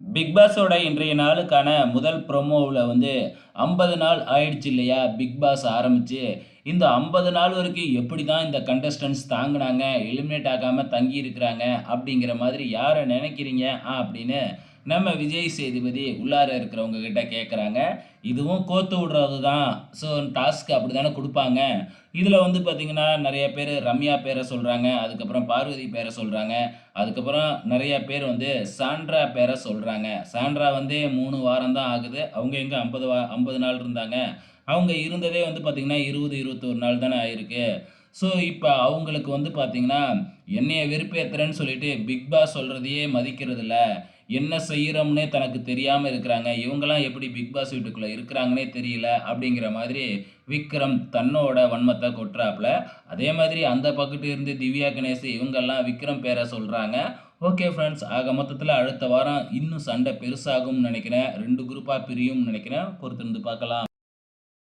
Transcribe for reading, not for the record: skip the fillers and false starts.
Big பாஸோட இன்றைய நாளுக்கான முதல் ப்ரோமோவுல வந்து 50 நாள் ஆயிடுச்சு இல்லையா? பிக் பாஸ் ஆரம்பிச்சு. இந்த 50 நாள் வரைக்கும் எப்படி தான் இந்த கண்டஸ்டன்ட்ஸ் தாங்குனாங்க, எலிமினேட் ஆகாம தங்கி இருக்கிறாங்க அப்படிங்கிற மாதிரி யார நினைக்கிறீங்க? அப்படின்னு நம்ம விஜய் சேதுபதி உள்ளார இருக்கிறவங்க கிட்ட கேட்குறாங்க. இதுவும் கோத்து விடுறது தான். ஸோ டாஸ்க் அப்படித்தானே குடுப்பாங்க. இதில வந்து பார்த்தீங்கன்னா, நெறைய பேரு ரம்யா பேர சொல்றாங்க. அதுக்கப்புறம் பார்வதி பேர சொல்றாங்க. அதுக்கப்புறம் நெறைய பேர் வந்து சாண்ட்ரா பேர சொல்றாங்க. சாண்ட்ரா வந்து 3 வாரம் தான் ஆகுது. அவங்க எங்க 50 நாள் இருந்தாங்க. அவங்க இருந்ததே வந்து பார்த்தீங்கன்னா, 20, 21 நாள் தானே ஆயிருக்கு. ஸோ, இப்ப அவங்களுக்கு வந்து பார்த்தீங்கன்னா, என்னைய வெறுப்பேத்துறேன்னு சொல்லிட்டு பிக் பாஸ் சொல்றதையே மதிக்கிறதில்ல. என்ன செய்றோம்னே தனக்கு தெரியாம இருக்கிறாங்க. இவங்கலாம் எப்படி பிக் பாஸ் வீட்டுக்குள்ள இருக்கிறாங்கன்னே தெரியல. அப்படிங்கிற மாதிரி விக்ரம் தன்னோட வன்மத்த கொட்டுறாப்ல. அதே மாதிரி அந்த பக்கட்டு இருந்து திவ்யா கணேஷ் இவங்கலாம் விக்ரம் பேர சொல்றாங்க. Okay friends. ஆக மொத்தத்தில அடுத்த வாரம் இன்னும் சண்டை பெருசாகும்னு நெனைக்கிறேன். 2 குரூப்பா பிரியும்னு நெனைக்கிறேன். பொறுத்திருந்து பார்க்கலாம்.